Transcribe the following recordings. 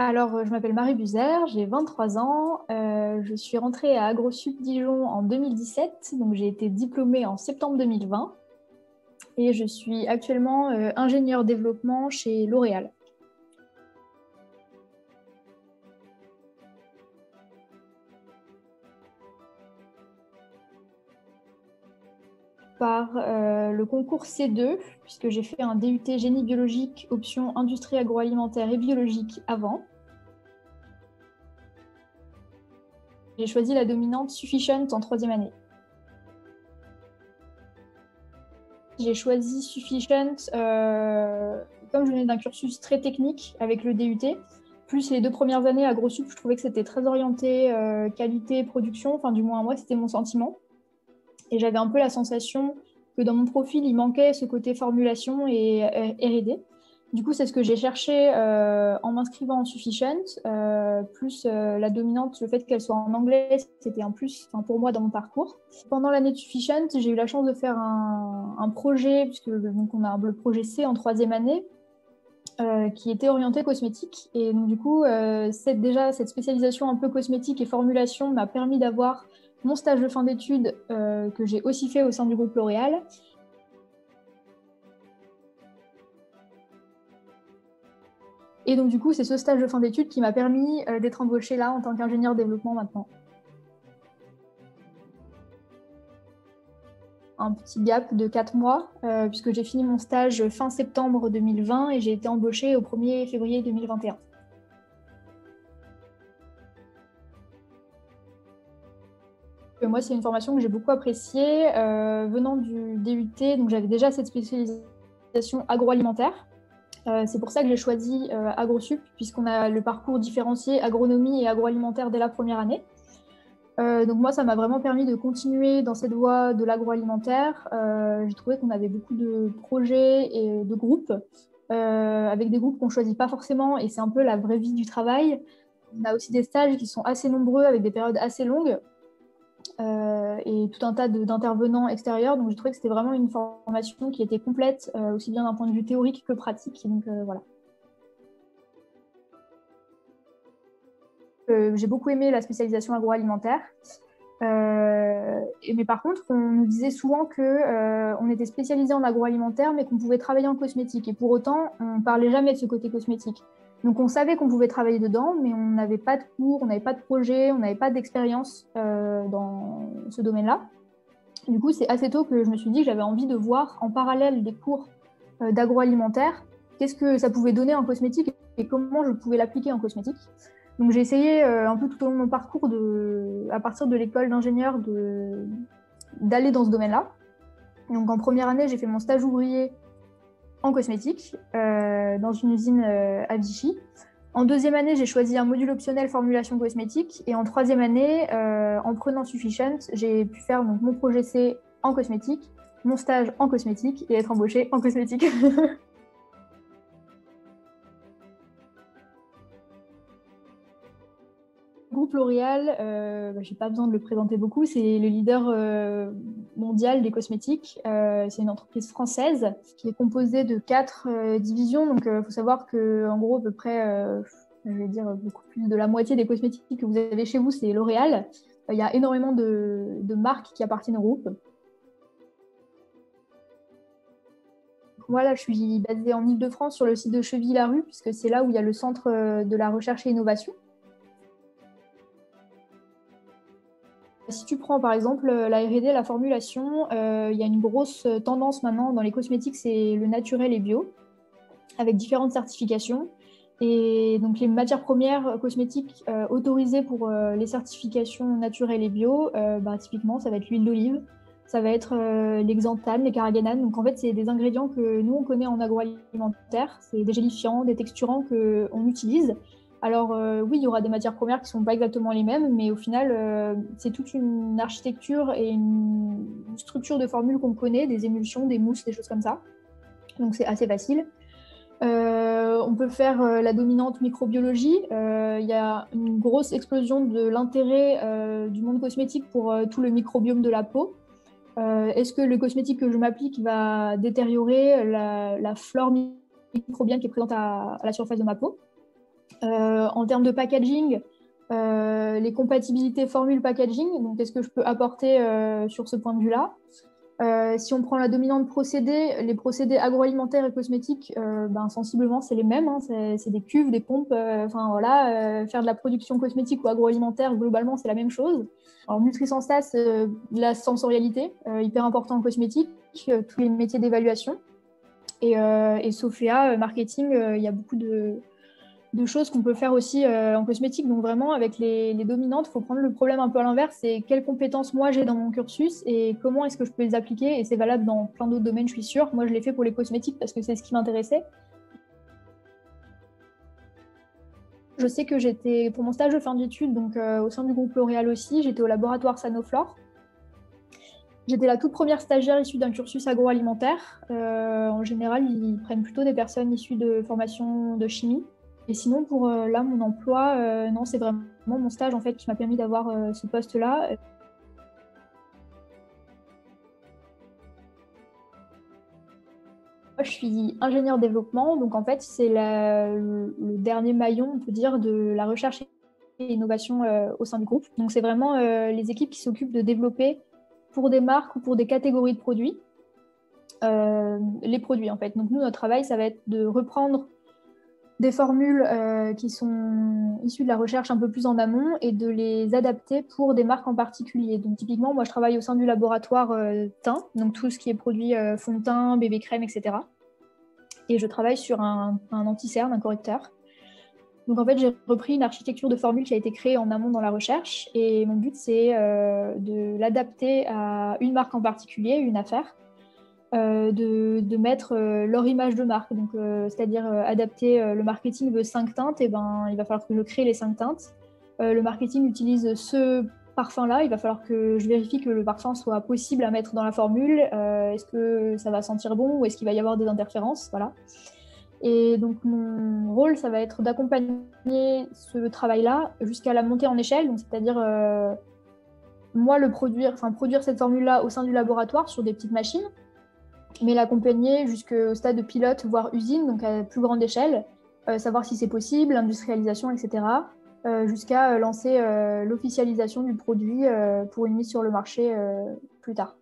Alors, je m'appelle Marie Buzer, j'ai 23 ans. Je suis rentrée à AgroSup Dijon en 2017, donc j'ai été diplômée en septembre 2020 et je suis actuellement ingénieure développement chez L'Oréal. Par le concours C2, puisque j'ai fait un DUT génie biologique, option industrie agroalimentaire et biologique avant. J'ai choisi la dominante Sufficient en troisième année. J'ai choisi Sufficient comme je venais d'un cursus très technique avec le DUT, plus les 2 premières années à AgroSup, je trouvais que c'était très orienté qualité, production, enfin du moins moi c'était mon sentiment. Et j'avais un peu la sensation que dans mon profil, il manquait ce côté formulation et R&D. Du coup, c'est ce que j'ai cherché en m'inscrivant en Sufficient, plus la dominante, le fait qu'elle soit en anglais, c'était un plus pour moi dans mon parcours. Pendant l'année de Sufficient, j'ai eu la chance de faire un projet, puisque donc on a le projet C en troisième année, qui était orienté cosmétique. Et donc, du coup, cette spécialisation un peu cosmétique et formulation m'a permis d'avoir mon stage de fin d'études que j'ai aussi fait au sein du groupe L'Oréal. Et donc, du coup, c'est ce stage de fin d'études qui m'a permis d'être embauchée là en tant qu'ingénieure développement maintenant. Un petit gap de 4 mois, puisque j'ai fini mon stage fin septembre 2020 et j'ai été embauchée au 1er février 2021. Moi, c'est une formation que j'ai beaucoup appréciée. Venant du DUT, donc j'avais déjà cette spécialisation agroalimentaire. C'est pour ça que j'ai choisi AgroSup, puisqu'on a le parcours différencié agronomie et agroalimentaire dès la première année. Donc moi, ça m'a vraiment permis de continuer dans cette voie de l'agroalimentaire. J'ai trouvé qu'on avait beaucoup de projets et de groupes, avec des groupes qu'on ne choisit pas forcément, et c'est un peu la vraie vie du travail. On a aussi des stages qui sont assez nombreux, avec des périodes assez longues. Et tout un tas d'intervenants extérieurs. Donc, j'ai trouvé que c'était vraiment une formation qui était complète, aussi bien d'un point de vue théorique que pratique. Donc, voilà. J'ai beaucoup aimé la spécialisation agroalimentaire. Mais par contre, on nous disait souvent qu'on était spécialisé en agroalimentaire, mais qu'on pouvait travailler en cosmétique. Et pour autant, on ne parlait jamais de ce côté cosmétique. Donc, on savait qu'on pouvait travailler dedans, mais on n'avait pas de cours, on n'avait pas de projet, on n'avait pas d'expérience dans ce domaine-là. Du coup, c'est assez tôt que je me suis dit que j'avais envie de voir en parallèle des cours d'agroalimentaire, qu'est-ce que ça pouvait donner en cosmétique et comment je pouvais l'appliquer en cosmétique. Donc j'ai essayé un peu tout au long de mon parcours, à partir de l'école d'ingénieur, d'aller dans ce domaine-là. Donc en première année, j'ai fait mon stage ouvrier en cosmétique dans une usine à Vichy. En deuxième année, j'ai choisi un module optionnel formulation cosmétique. Et en troisième année, en prenant Sufficient, j'ai pu faire donc, mon projet C en cosmétique, mon stage en cosmétique et être embauchée en cosmétique. Le groupe L'Oréal, je n'ai pas besoin de le présenter beaucoup, c'est le leader mondial des cosmétiques. C'est une entreprise française qui est composée de 4 divisions. Donc, il faut savoir qu'en gros, à peu près, je vais dire beaucoup plus de la moitié des cosmétiques que vous avez chez vous, c'est L'Oréal. Il y a énormément de marques qui appartiennent au groupe. Moi, là, je suis basée en Île-de-France sur le site de Chevilly-Larue, puisque c'est là où il y a le centre de la recherche et innovation. Si tu prends par exemple la R&D, la formulation, il y a une grosse tendance maintenant dans les cosmétiques, c'est le naturel et bio, avec différentes certifications. Et donc les matières premières cosmétiques autorisées pour les certifications naturelles et bio, typiquement, ça va être l'huile d'olive, ça va être les xanthanes, les carragénanes. Donc en fait, c'est des ingrédients que nous, on connaît en agroalimentaire. C'est des gélifiants, des texturants qu'on utilise. Alors oui, il y aura des matières premières qui ne sont pas exactement les mêmes, mais au final, c'est toute une architecture et une structure de formules qu'on connaît, des émulsions, des mousses, des choses comme ça. Donc c'est assez facile. On peut faire la dominante microbiologie. Il y a une grosse explosion de l'intérêt du monde cosmétique pour tout le microbiome de la peau. Est-ce que le cosmétique que je m'applique va détériorer la flore microbienne qui est présente à la surface de ma peau? En termes de packaging, les compatibilités formule-packaging, donc qu'est-ce que je peux apporter sur ce point de vue-là. Si on prend la dominante procédés, les procédés agroalimentaires et cosmétiques, sensiblement, c'est les mêmes. Hein, c'est des cuves, des pompes. Faire de la production cosmétique ou agroalimentaire, globalement, c'est la même chose. Alors, Nutrisenstas, la sensorialité, hyper important en cosmétique, tous les métiers d'évaluation. Et Sofia, marketing, il y a beaucoup de choses qu'on peut faire aussi en cosmétique. Donc vraiment, avec les dominantes, il faut prendre le problème un peu à l'inverse. C'est quelles compétences moi j'ai dans mon cursus et comment est-ce que je peux les appliquer. Et c'est valable dans plein d'autres domaines, je suis sûre. Moi, je l'ai fait pour les cosmétiques parce que c'est ce qui m'intéressait. Je sais que j'étais, pour mon stage de fin d'études, donc au sein du groupe L'Oréal aussi, j'étais au laboratoire Sanoflore. J'étais la toute première stagiaire issue d'un cursus agroalimentaire. En général, ils prennent plutôt des personnes issues de formation de chimie. Et sinon, pour là, mon emploi, non, c'est vraiment mon stage en fait qui m'a permis d'avoir ce poste-là. Moi, je suis ingénieure développement, donc en fait, c'est le dernier maillon, on peut dire, de la recherche et l'innovation au sein du groupe. Donc, c'est vraiment les équipes qui s'occupent de développer pour des marques ou pour des catégories de produits, les produits en fait. Donc, nous, notre travail, ça va être de reprendre des formules qui sont issues de la recherche un peu plus en amont et de les adapter pour des marques en particulier. Donc typiquement, moi je travaille au sein du laboratoire teint, donc tout ce qui est produit fond de teint, bébé crème, etc. Et je travaille sur un anti-cerne, un correcteur. Donc en fait, j'ai repris une architecture de formule qui a été créée en amont dans la recherche et mon but c'est de l'adapter à une marque en particulier, une affaire, de mettre leur image de marque. Donc, c'est-à-dire adapter le marketing de 5 teintes, et il va falloir que je crée les 5 teintes. Le marketing utilise ce parfum-là, il va falloir que je vérifie que le parfum soit possible à mettre dans la formule. Est-ce que ça va sentir bon ou est-ce qu'il va y avoir des interférences, voilà. Et donc, mon rôle, ça va être d'accompagner ce travail-là jusqu'à la montée en échelle, donc c'est-à-dire moi produire cette formule-là au sein du laboratoire sur des petites machines, mais l'accompagner jusqu'au stade de pilote, voire usine, donc à plus grande échelle, savoir si c'est possible, l'industrialisation, etc., jusqu'à lancer l'officialisation du produit pour une mise sur le marché plus tard.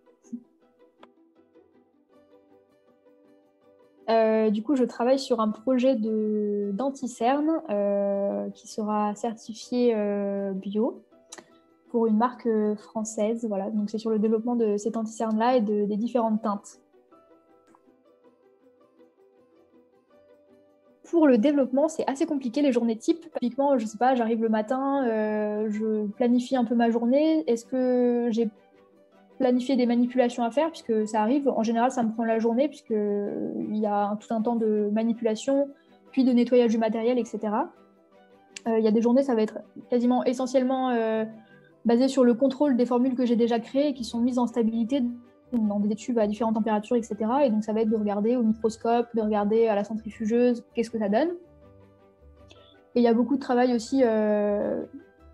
Du coup, je travaille sur un projet d'anti-cerne qui sera certifié bio pour une marque française. Voilà. Donc, c'est sur le développement de cet anti-cerne-là et des différentes teintes. Pour le développement, c'est assez compliqué les journées types. Typiquement, je sais pas, j'arrive le matin, je planifie un peu ma journée. Est-ce que j'ai planifié des manipulations à faire? Puisque ça arrive, en général, ça me prend la journée, puisqu'il y a tout un temps de manipulation, puis de nettoyage du matériel, etc. Il y a des journées, ça va être quasiment essentiellement basé sur le contrôle des formules que j'ai déjà créées et qui sont mises en stabilité dans des tubes à différentes températures, etc. Et donc, ça va être de regarder au microscope, de regarder à la centrifugeuse, qu'est-ce que ça donne. Et il y a beaucoup de travail aussi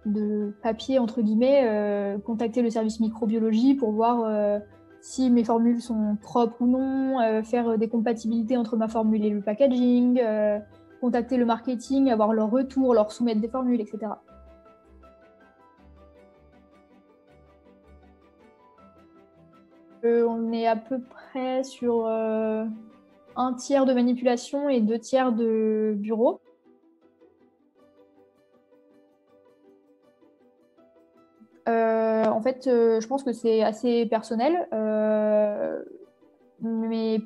de papier, entre guillemets, contacter le service microbiologie pour voir si mes formules sont propres ou non, faire des compatibilités entre ma formule et le packaging, contacter le marketing, avoir leur retour, leur soumettre des formules, etc. On est à peu près sur un tiers de manipulation et 2 tiers de bureau. En fait, je pense que c'est assez personnel, mais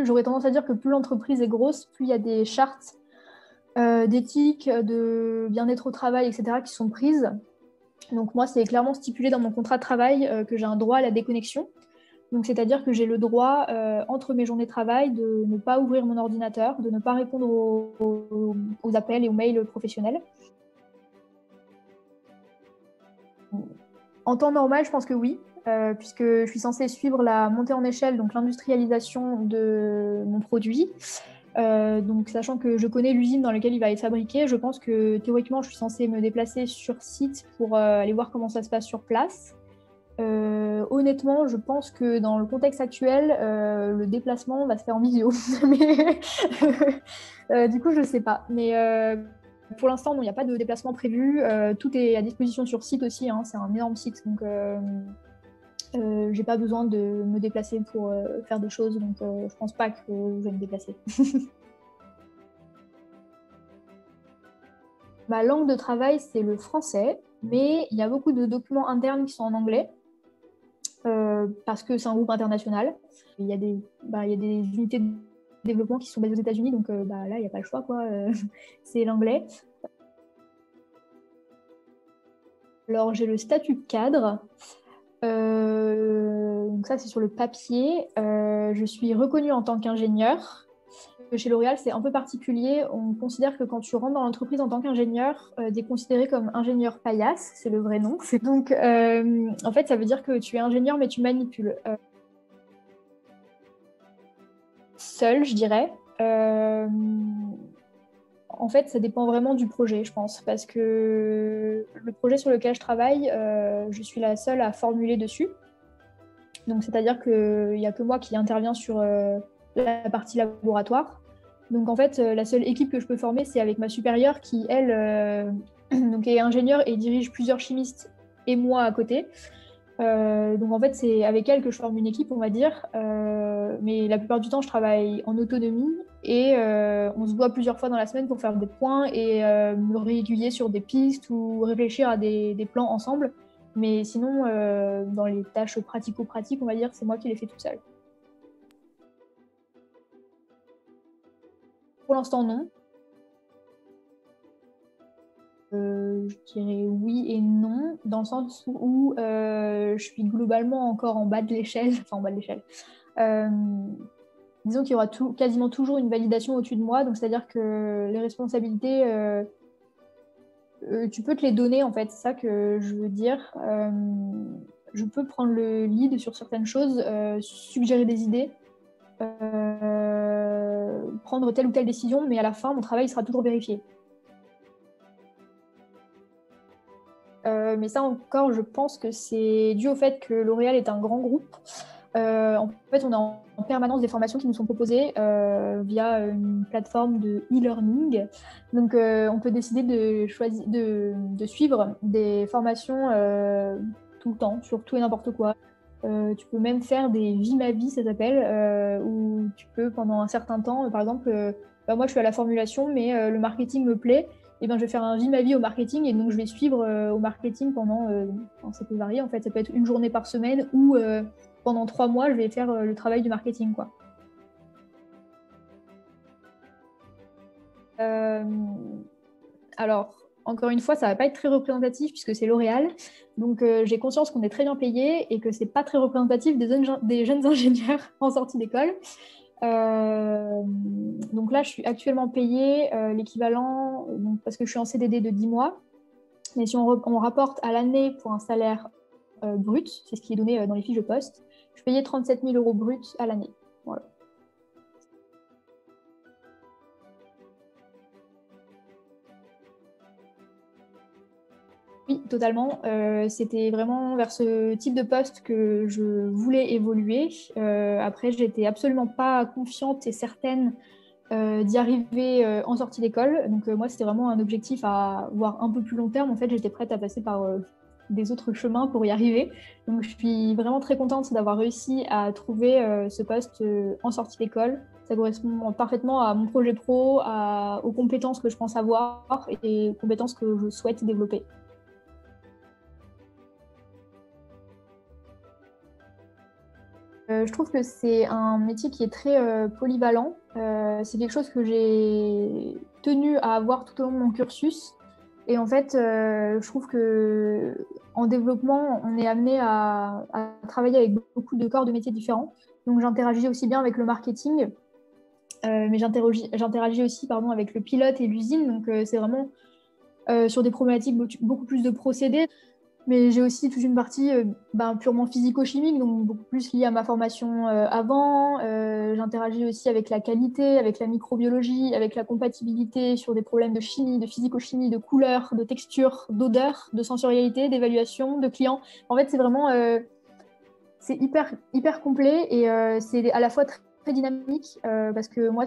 j'aurais tendance à dire que plus l'entreprise est grosse, plus il y a des chartes d'éthique, de bien-être au travail, etc., qui sont prises. Donc moi, c'est clairement stipulé dans mon contrat de travail que j'ai un droit à la déconnexion. Donc, c'est-à-dire que j'ai le droit, entre mes journées de travail, de ne pas ouvrir mon ordinateur, de ne pas répondre aux appels et aux mails professionnels. En temps normal, je pense que oui, puisque je suis censée suivre la montée en échelle, donc l'industrialisation de mon produit. Donc, sachant que je connais l'usine dans laquelle il va être fabriqué, je pense que théoriquement, je suis censée me déplacer sur site pour aller voir comment ça se passe sur place. Honnêtement, je pense que dans le contexte actuel, le déplacement va se faire en visio. Mais, du coup, je sais pas. Mais Pour l'instant, non, il n'y a pas de déplacement prévu. Tout est à disposition sur site aussi, hein, c'est un énorme site, donc j'ai pas besoin de me déplacer pour faire des choses, donc je pense pas que je vais me déplacer. Ma langue de travail, c'est le français, mais il y a beaucoup de documents internes qui sont en anglais, parce que c'est un groupe international. Il y a des unités de développement qui sont basées aux États-Unis, donc là, il n'y a pas le choix, quoi. C'est l'anglais. Alors, j'ai le statut de cadre. Donc ça, c'est sur le papier. Je suis reconnue en tant qu'ingénieur. Chez L'Oréal, c'est un peu particulier. On considère que quand tu rentres dans l'entreprise en tant qu'ingénieur, tu es considéré comme ingénieur paillasse, c'est le vrai nom. Donc, en fait, ça veut dire que tu es ingénieur, mais tu manipules. Seul, je dirais. En fait, ça dépend vraiment du projet, je pense, parce que le projet sur lequel je travaille, je suis la seule à formuler dessus. Donc, c'est-à-dire qu'il n'y a que moi qui interviens sur la partie laboratoire. Donc, en fait, la seule équipe que je peux former, c'est avec ma supérieure qui, elle, donc est ingénieure et dirige plusieurs chimistes et moi à côté. Donc, en fait, c'est avec elle que je forme une équipe, on va dire. Mais la plupart du temps, je travaille en autonomie et on se voit plusieurs fois dans la semaine pour faire des points et me réaiguiller sur des pistes ou réfléchir à des plans ensemble. Mais sinon, dans les tâches pratico-pratiques, on va dire, c'est moi qui les fais toute seule. Pour l'instant, non. Je dirais oui et non, dans le sens où je suis globalement encore en bas de l'échelle, enfin en bas de l'échelle. Euh, Disons qu'il y aura quasiment toujours une validation au-dessus de moi, donc c'est-à-dire que les responsabilités, tu peux te les donner en fait, c'est ça que je veux dire. Je peux prendre le lead sur certaines choses, suggérer des idées, prendre telle ou telle décision, mais à la fin, mon travail sera toujours vérifié. Mais ça encore, je pense que c'est dû au fait que L'Oréal est un grand groupe. En fait, on a en permanence des formations qui nous sont proposées via une plateforme de e-learning. Donc, on peut décider de suivre des formations tout le temps, sur tout et n'importe quoi. Tu peux même faire des vie ma vie, ça s'appelle, où tu peux pendant un certain temps, par exemple, moi je suis à la formulation, mais le marketing me plaît, et ben je vais faire un vie ma vie au marketing, et donc je vais suivre au marketing pendant, ça peut varier en fait, ça peut être une journée par semaine ou pendant 3 mois, je vais faire le travail du marketing, quoi. Euh, alors, encore une fois, ça va pas être très représentatif puisque c'est L'Oréal. Donc, j'ai conscience qu'on est très bien payé et que c'est pas très représentatif des jeunes ingénieurs en sortie d'école. Donc là, je suis actuellement payée l'équivalent, parce que je suis en CDD de 10 mois. Mais si on rapporte à l'année pour un salaire brut, c'est ce qui est donné dans les fiches de poste, je suis payée 37 000 euros brut à l'année. Voilà. Oui, totalement. C'était vraiment vers ce type de poste que je voulais évoluer. Après, j'étais absolument pas confiante et certaine d'y arriver en sortie d'école. Donc moi, c'était vraiment un objectif à voir un peu plus long terme. En fait, j'étais prête à passer par des autres chemins pour y arriver. Donc je suis vraiment très contente d'avoir réussi à trouver ce poste en sortie d'école. Ça correspond parfaitement à mon projet pro, aux compétences que je pense avoir et aux compétences que je souhaite développer. Je trouve que c'est un métier qui est très polyvalent. C'est quelque chose que j'ai tenu à avoir tout au long de mon cursus. Et en fait, je trouve que en développement, on est amené à travailler avec beaucoup de corps de métiers différents. Donc, j'interagis aussi bien avec le marketing, mais j'interagis aussi pardon, avec le pilote et l'usine. Donc, c'est vraiment sur des problématiques beaucoup plus de procédés. Mais j'ai aussi toute une partie purement physico-chimique, donc beaucoup plus liée à ma formation avant. J'interagis aussi avec la qualité, avec la microbiologie, avec la compatibilité sur des problèmes de chimie, de physico-chimie, de couleur, de texture, d'odeur, de sensorialité, d'évaluation, de clients. En fait, c'est vraiment c'est hyper complet et c'est à la fois très dynamique parce que moi,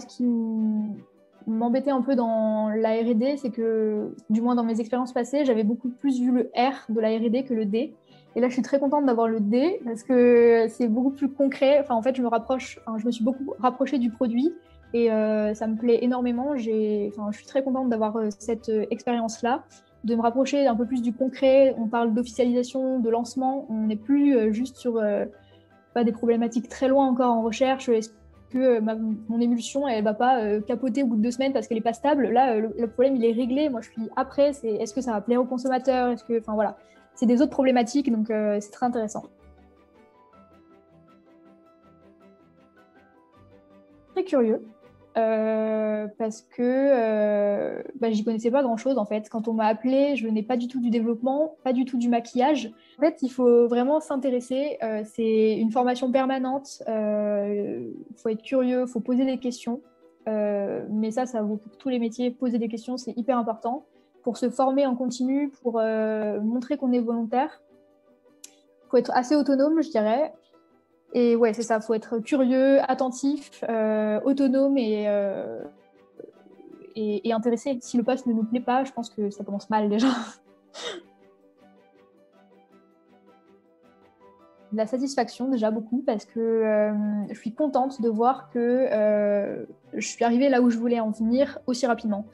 m'embêtait un peu dans la R&D, c'est que, du moins dans mes expériences passées, j'avais beaucoup plus vu le R de la R&D que le D. Et là, je suis très contente d'avoir le D parce que c'est beaucoup plus concret. Enfin, en fait, je me suis beaucoup rapprochée du produit et ça me plaît énormément. Je suis très contente d'avoir cette expérience-là, de me rapprocher un peu plus du concret. On parle d'officialisation, de lancement. On n'est plus juste sur pas des problématiques très loin encore en recherche. Est-ce que mon émulsion, elle va pas capoter au bout de 2 semaines parce qu'elle est pas stable? Là, le problème, il est réglé. Moi, je suis après, c'est est-ce que ça va plaire aux consommateurs? Enfin voilà, c'est des autres problématiques, donc c'est très intéressant. Très curieux. Parce que j'y connaissais pas grand-chose en fait. Quand on m'a appelé, je venais pas du tout du développement, pas du tout du maquillage. En fait, il faut vraiment s'intéresser. C'est une formation permanente. Il faut être curieux, il faut poser des questions. Mais ça vaut pour tous les métiers. Poser des questions, c'est hyper important pour se former en continu, pour montrer qu'on est volontaire. Il faut être assez autonome, je dirais. Et ouais, c'est ça, il faut être curieux, attentif, autonome et intéressé. Si le poste ne nous plaît pas, je pense que ça commence mal déjà. De la satisfaction déjà beaucoup parce que je suis contente de voir que je suis arrivée là où je voulais en venir aussi rapidement.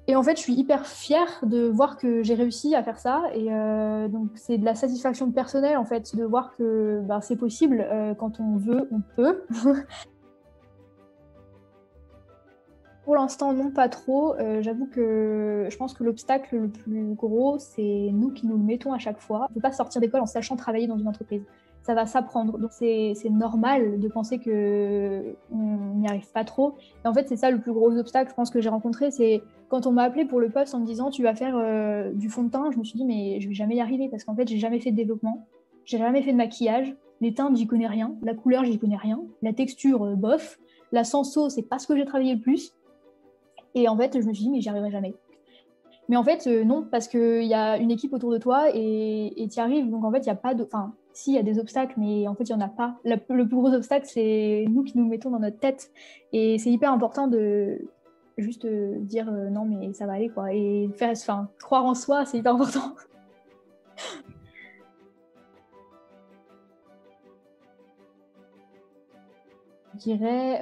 Et en fait, je suis hyper fière de voir que j'ai réussi à faire ça. Et donc, c'est de la satisfaction personnelle, en fait, de voir que ben, c'est possible. Quand on veut, on peut. Pour l'instant, non, pas trop. J'avoue que je pense que l'obstacle le plus gros, c'est nous qui nous le mettons à chaque fois. On ne peut pas sortir d'école en sachant travailler dans une entreprise. Ça va s'apprendre. Donc, c'est normal de penser qu'on n'y arrive pas trop. Et en fait, c'est ça le plus gros obstacle, je pense, que j'ai rencontré. C'est quand on m'a appelé pour le poste en me disant tu vas faire du fond de teint, je me suis dit mais je vais jamais y arriver parce qu'en fait, j'ai jamais fait de développement. J'ai jamais fait de maquillage. Les teintes, j'y connais rien. La couleur, j'y connais rien. La texture, bof. La senso, c'est pas ce que j'ai travaillé le plus. Et en fait, je me suis dit, mais j'y arriverai jamais. Mais en fait, non, parce qu'il y a une équipe autour de toi et tu y arrives. Donc en fait, il n'y a pas de. Enfin, si, il y a des obstacles, mais en fait, il n'y en a pas. Le plus gros obstacle, c'est nous qui nous mettons dans notre tête. Et c'est hyper important de juste dire non, mais ça va aller, quoi. Et faire, enfin, croire en soi, c'est hyper important. Je dirais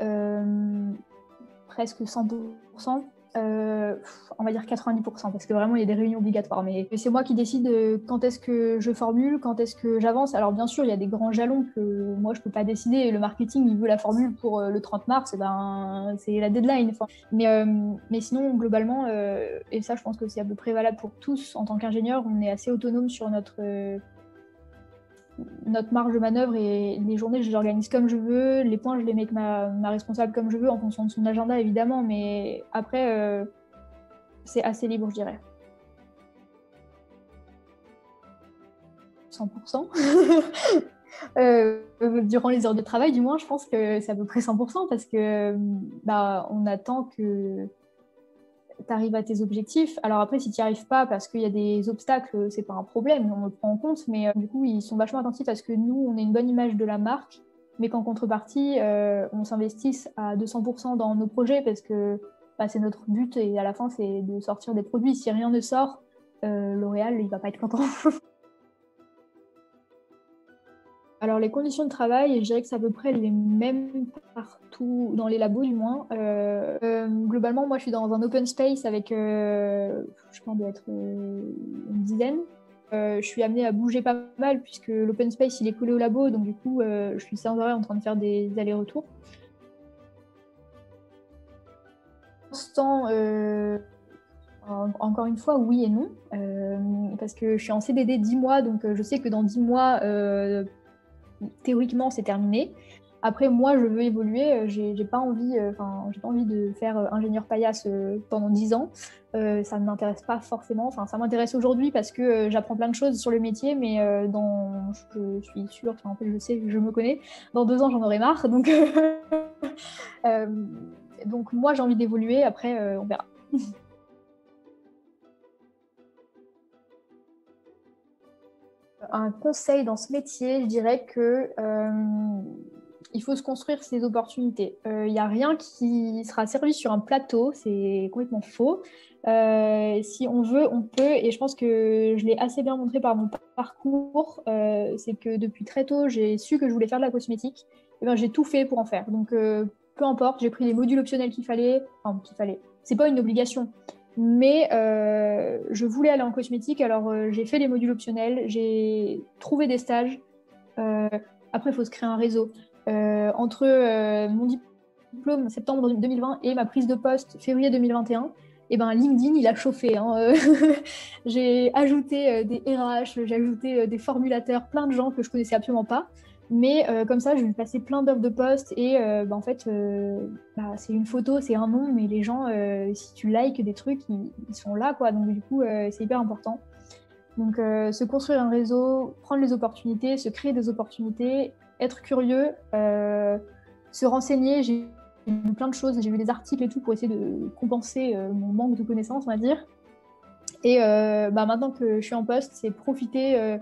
presque 100%. On va dire 90%, parce que vraiment, il y a des réunions obligatoires. Mais c'est moi qui décide quand est-ce que je formule, quand est-ce que j'avance. Alors, bien sûr, il y a des grands jalons que moi, je ne peux pas décider. Et le marketing, il veut la formule pour le 30 mars, et ben, c'est la deadline. Enfin, mais sinon, globalement, et ça, je pense que c'est à peu près valable pour tous, en tant qu'ingénieur, on est assez autonome sur notre marge de manœuvre et les journées, je les organise comme je veux. Les points, je les mets avec ma responsable comme je veux en fonction de son agenda, évidemment. Mais après, c'est assez libre, je dirais. 100%. Durant les heures de travail, du moins, je pense que c'est à peu près 100% parce que bah, on attend que tu arrives à tes objectifs. Alors après, si tu n'y arrives pas parce qu'il y a des obstacles, c'est pas un problème, on le prend en compte, mais du coup, ils sont vachement attentifs à ce que nous, on ait une bonne image de la marque, mais qu'en contrepartie, on s'investisse à 200% dans nos projets parce que bah, c'est notre but et à la fin, c'est de sortir des produits. Si rien ne sort, L'Oréal, il va pas être content. Alors, les conditions de travail, je dirais que c'est à peu près les mêmes partout, dans les labos du moins. Globalement, moi, je suis dans un open space avec, je pense, doit être une dizaine. Je suis amenée à bouger pas mal puisque l'open space, il est collé au labo, donc du coup, je suis sans arrêt en train de faire des allers-retours. Pour l'instant, encore une fois, oui et non, parce que je suis en CDD 10 mois, donc je sais que dans 10 mois, théoriquement, c'est terminé. Après, moi, je veux évoluer. J'ai pas envie, j'ai pas envie de faire ingénieur paillasse pendant 10 ans. Ça ne m'intéresse pas forcément. Enfin, ça m'intéresse aujourd'hui parce que j'apprends plein de choses sur le métier, mais je suis sûre, enfin, en fait, je sais, je me connais. Dans 2 ans, j'en aurai marre. Donc, euh, donc moi, j'ai envie d'évoluer. Après, on verra. Un conseil dans ce métier, je dirais que il faut se construire ses opportunités. Il n'y a rien qui sera servi sur un plateau, c'est complètement faux. Si on veut, on peut, et je pense que je l'ai assez bien montré par mon parcours, c'est que depuis très tôt, j'ai su que je voulais faire de la cosmétique, et ben, j'ai tout fait pour en faire. Donc, peu importe, j'ai pris les modules optionnels qu'il fallait. C'est pas une obligation, mais je voulais aller en cosmétique, alors j'ai fait les modules optionnels, j'ai trouvé des stages. Euh, Après, il faut se créer un réseau. Entre mon diplôme septembre 2020 et ma prise de poste février 2021, et ben, LinkedIn, il a chauffé. Hein. J'ai ajouté des RH, j'ai ajouté des formulateurs, plein de gens que je connaissais absolument pas. Mais comme ça, je vais passer plein d'offres de poste et en fait, c'est une photo, c'est un nom, mais les gens, si tu likes des trucs, ils sont là, quoi. Donc du coup, c'est hyper important. Donc, se construire un réseau, prendre les opportunités, se créer des opportunités, être curieux, se renseigner. J'ai lu plein de choses, j'ai lu des articles et tout pour essayer de compenser mon manque de connaissances, on va dire. Et maintenant que je suis en poste, c'est profiter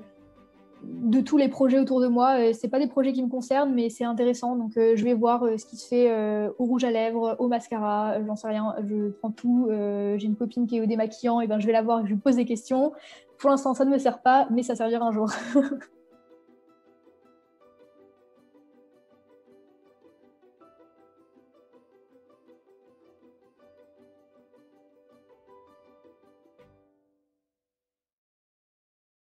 de tous les projets autour de moi. C'est pas des projets qui me concernent, mais c'est intéressant. Donc, je vais voir ce qui se fait au rouge à lèvres, au mascara, j'en sais rien. Je prends tout. J'ai une copine qui est au démaquillant, et ben je vais la voir, je lui pose des questions. Pour l'instant, ça ne me sert pas, mais ça servira un jour.